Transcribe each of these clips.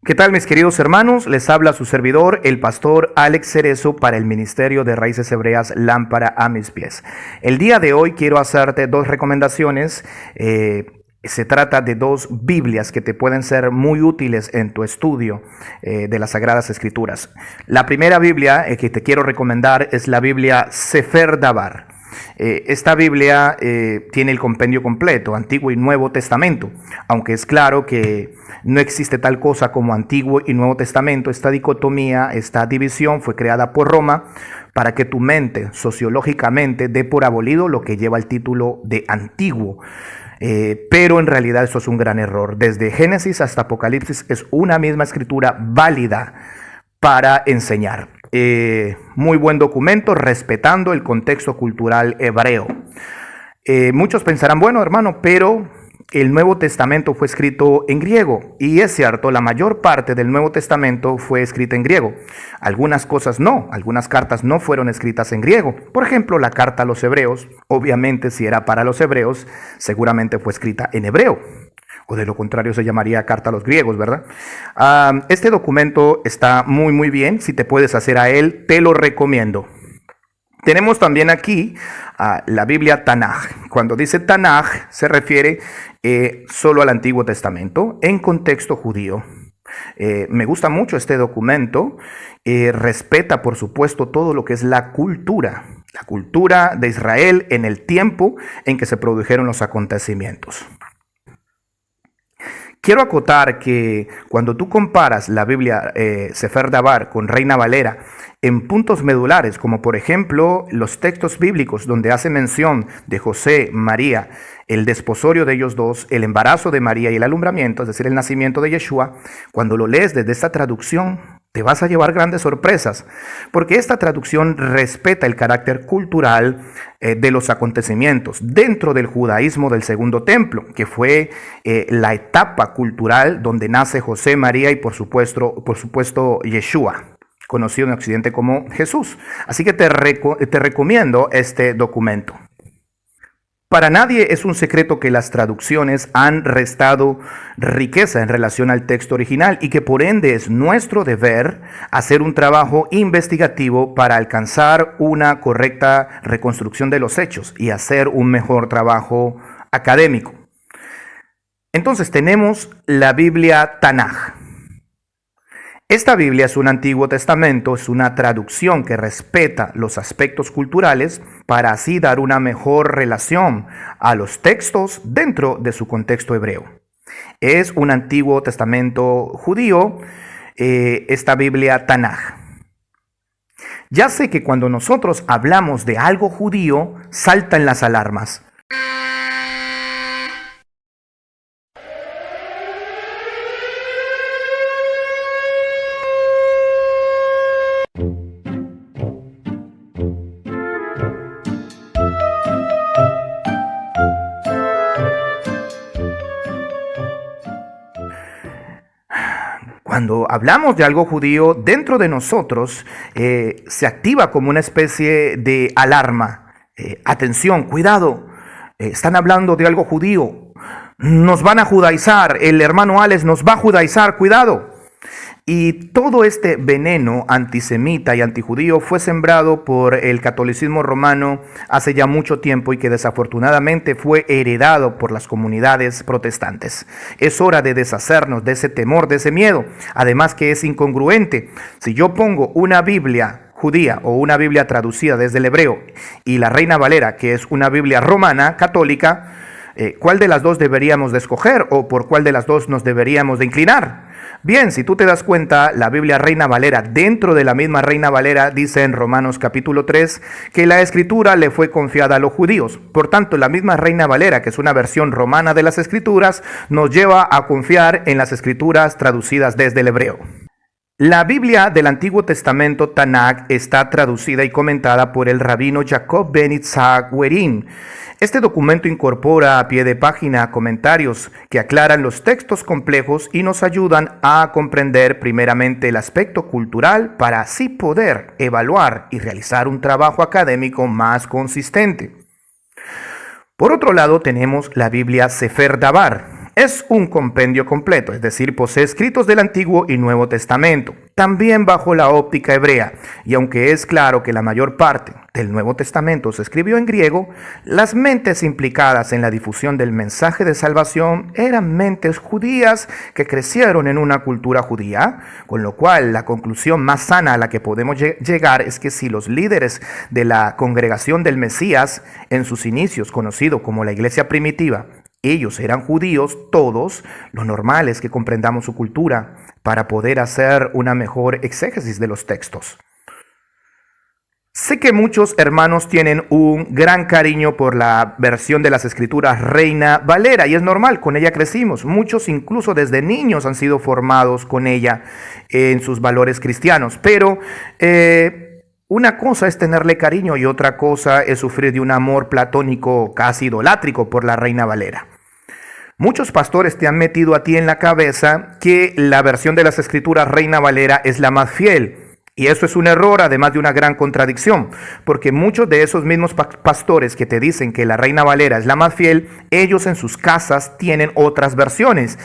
¿Qué tal, mis queridos hermanos? Les habla su servidor, el pastor Alex Cerezo, para el Ministerio de Raíces Hebreas, Lámpara a mis pies. El día de hoy quiero hacerte dos recomendaciones. Se trata de dos Biblias que te pueden ser muy útiles en tu estudio de las Sagradas Escrituras. La primera Biblia que te quiero recomendar es la Biblia Sefer Dabar. Esta Biblia tiene el compendio completo, Antiguo y Nuevo Testamento, aunque es claro que no existe tal cosa como Antiguo y Nuevo Testamento. Esta dicotomía, esta división fue creada por Roma para que tu mente sociológicamente dé por abolido lo que lleva el título de Antiguo. Pero en realidad eso es un gran error. Desde Génesis hasta Apocalipsis es una misma escritura válida para enseñar. Muy buen documento, respetando el contexto cultural hebreo. Muchos pensarán, bueno, hermano, pero el Nuevo Testamento fue escrito en griego. Y es cierto, la mayor parte del Nuevo Testamento fue escrita en griego. Algunas cosas no, algunas cartas no fueron escritas en griego. Por ejemplo, la carta a los hebreos, obviamente si era para los hebreos, seguramente fue escrita en hebreo. O de lo contrario se llamaría carta a los griegos, ¿verdad? Este documento está muy bien. Si te puedes hacer a él, te lo recomiendo. Tenemos también aquí la Biblia Tanaj. Cuando dice Tanaj, se refiere solo al Antiguo Testamento en contexto judío. Me gusta mucho este documento. Respeta, por supuesto, todo lo que es la cultura de Israel en el tiempo en que se produjeron los acontecimientos. Quiero acotar que cuando tú comparas la Biblia Sefer Dabar con Reina Valera en puntos medulares, como por ejemplo los textos bíblicos donde hace mención de José, María, el desposorio de ellos dos, el embarazo de María y el alumbramiento, es decir, el nacimiento de Yeshua, cuando lo lees desde esta traducción, te vas a llevar grandes sorpresas, porque esta traducción respeta el carácter cultural de los acontecimientos dentro del judaísmo del Segundo Templo, que fue la etapa cultural donde nace José, María y por supuesto Yeshua, conocido en Occidente como Jesús. Así que te recomiendo este documento. Para nadie es un secreto que las traducciones han restado riqueza en relación al texto original y que por ende es nuestro deber hacer un trabajo investigativo para alcanzar una correcta reconstrucción de los hechos y hacer un mejor trabajo académico. Entonces tenemos la Biblia Tanaj. Esta Biblia es un Antiguo Testamento, es una traducción que respeta los aspectos culturales para así dar una mejor relación a los textos dentro de su contexto hebreo. Es un Antiguo Testamento judío, esta Biblia Tanaj. Ya sé que cuando nosotros hablamos de algo judío, saltan las alarmas. Cuando hablamos de algo judío, dentro de nosotros se activa como una especie de alarma. Atención, cuidado, están hablando de algo judío. Nos van a judaizar, el hermano Alex nos va a judaizar, cuidado. Y todo este veneno antisemita y antijudío fue sembrado por el catolicismo romano hace ya mucho tiempo y que desafortunadamente fue heredado por las comunidades protestantes. Es hora de deshacernos de ese temor, de ese miedo. Además que es incongruente. Si yo pongo una Biblia judía o una Biblia traducida desde el hebreo y la Reina Valera, que es una Biblia romana, católica, ¿cuál de las dos deberíamos de escoger o por cuál de las dos nos deberíamos de inclinar? Bien, si tú te das cuenta, la Biblia Reina Valera, dentro de la misma Reina Valera, dice en Romanos capítulo 3 que la escritura le fue confiada a los judíos. Por tanto, la misma Reina Valera, que es una versión romana de las escrituras, nos lleva a confiar en las escrituras traducidas desde el hebreo. La Biblia del Antiguo Testamento Tanaj está traducida y comentada por el rabino Jacob ben Yitzhak Werin. Este documento incorpora a pie de página comentarios que aclaran los textos complejos y nos ayudan a comprender primeramente el aspecto cultural para así poder evaluar y realizar un trabajo académico más consistente. Por otro lado tenemos la Biblia Sefer Dabar. Es un compendio completo, es decir, posee escritos del Antiguo y Nuevo Testamento, también bajo la óptica hebrea, y aunque es claro que la mayor parte del Nuevo Testamento se escribió en griego, las mentes implicadas en la difusión del mensaje de salvación eran mentes judías que crecieron en una cultura judía, con lo cual la conclusión más sana a la que podemos llegar es que si los líderes de la congregación del Mesías, en sus inicios conocido como la iglesia primitiva, ellos eran judíos todos, lo normal es que comprendamos su cultura para poder hacer una mejor exégesis de los textos. Sé que muchos hermanos tienen un gran cariño por la versión de las Escrituras Reina Valera y es normal, con ella crecimos. Muchos incluso desde niños han sido formados con ella en sus valores cristianos, pero una cosa es tenerle cariño y otra cosa es sufrir de un amor platónico casi idolátrico por la Reina Valera. Muchos pastores te han metido a ti en la cabeza que la versión de las Escrituras Reina Valera es la más fiel. Y eso es un error, además de una gran contradicción, porque muchos de esos mismos pastores que te dicen que la Reina Valera es la más fiel, ellos en sus casas tienen otras versiones.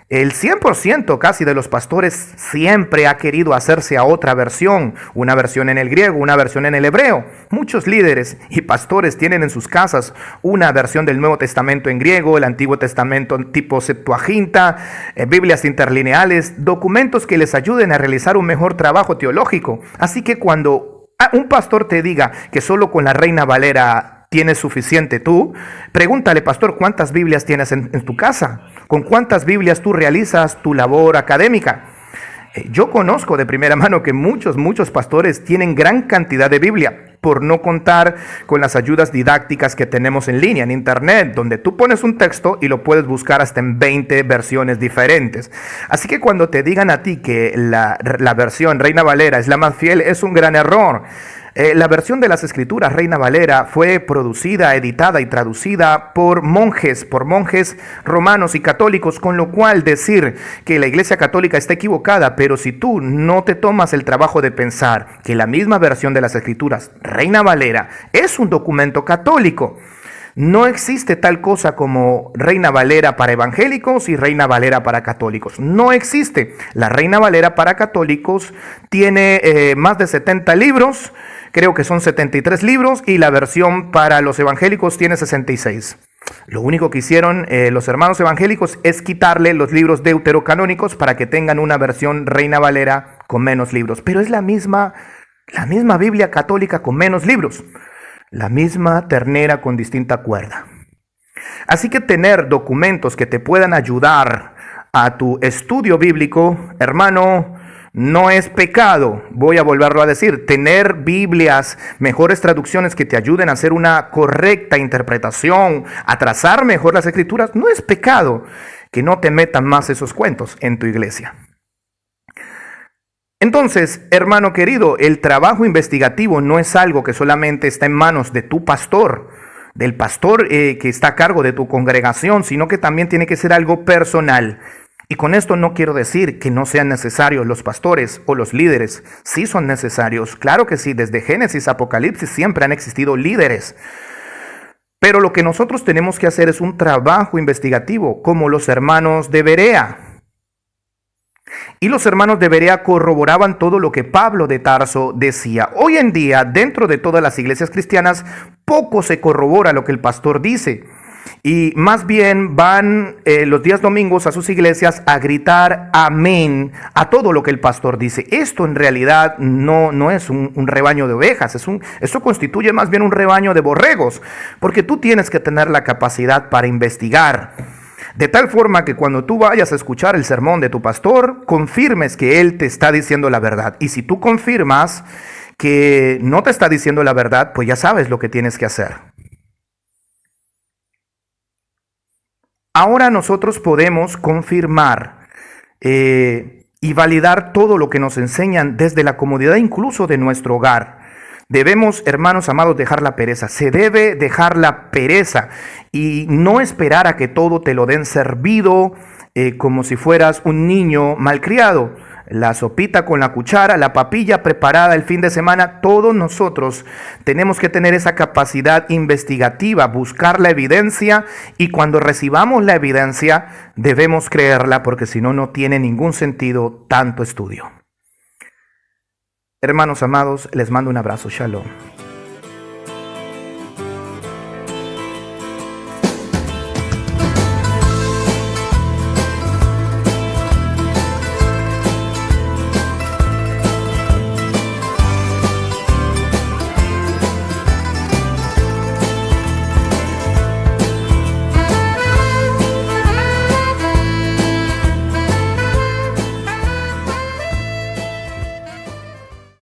El 100% casi de los pastores siempre ha querido hacerse a otra versión, una versión en el griego, una versión en el hebreo. Muchos líderes y pastores tienen en sus casas una versión del Nuevo Testamento en griego, el Antiguo Testamento tipo Septuaginta, Biblias interlineales, documentos que les ayuden a realizar un mejor trabajo teológico. Así que cuando un pastor te diga que solo con la Reina Valera tienes suficiente tú, pregúntale, pastor, ¿cuántas Biblias tienes en tu casa? ¿Con cuántas Biblias tú realizas tu labor académica? Yo conozco de primera mano que muchos pastores tienen gran cantidad de Biblia, por no contar con las ayudas didácticas que tenemos en línea, en internet, donde tú pones un texto y lo puedes buscar hasta en 20 versiones diferentes. Así que cuando te digan a ti que la versión Reina Valera es la más fiel, es un gran error. La versión de las Escrituras Reina Valera fue producida, editada y traducida por monjes romanos y católicos, con lo cual decir que la Iglesia Católica está equivocada, pero si tú no te tomas el trabajo de pensar que la misma versión de las Escrituras Reina Valera es un documento católico, no existe tal cosa como Reina Valera para evangélicos y Reina Valera para católicos. No existe. La Reina Valera para católicos tiene más de 70 libros, creo que son 73 libros, y la versión para los evangélicos tiene 66. Lo único que hicieron los hermanos evangélicos es quitarle los libros deuterocanónicos para que tengan una versión Reina Valera con menos libros. Pero es la misma Biblia católica con menos libros. La misma ternera con distinta cuerda. Así que tener documentos que te puedan ayudar a tu estudio bíblico, hermano, no es pecado. Voy a volverlo a decir, tener Biblias, mejores traducciones que te ayuden a hacer una correcta interpretación, a trazar mejor las Escrituras, no es pecado. Que no te metan más esos cuentos en tu iglesia. Entonces, hermano querido, el trabajo investigativo no es algo que solamente está en manos de tu pastor, del pastor que está a cargo de tu congregación, sino que también tiene que ser algo personal. Y con esto no quiero decir que no sean necesarios los pastores o los líderes. Sí son necesarios, claro que sí, desde Génesis a Apocalipsis siempre han existido líderes. Pero lo que nosotros tenemos que hacer es un trabajo investigativo, como los hermanos de Berea. Y los hermanos de Berea corroboraban todo lo que Pablo de Tarso decía. Hoy en día, dentro de todas las iglesias cristianas, poco se corrobora lo que el pastor dice. Y más bien van los días domingos a sus iglesias a gritar amén a todo lo que el pastor dice. Esto en realidad no es un rebaño de ovejas, esto constituye más bien un rebaño de borregos, porque tú tienes que tener la capacidad para investigar. De tal forma que cuando tú vayas a escuchar el sermón de tu pastor, confirmes que él te está diciendo la verdad. Y si tú confirmas que no te está diciendo la verdad, pues ya sabes lo que tienes que hacer. Ahora nosotros podemos confirmar y validar todo lo que nos enseñan desde la comodidad incluso de nuestro hogar. Debemos, hermanos amados, dejar la pereza. Se debe dejar la pereza y no esperar a que todo te lo den servido como si fueras un niño malcriado. la sopita con la cuchara, la papilla preparada el fin de semana. Todos nosotros tenemos que tener esa capacidad investigativa, buscar la evidencia, y cuando recibamos la evidencia debemos creerla, porque si no, no tiene ningún sentido tanto estudio. Hermanos amados, les mando un abrazo. Shalom.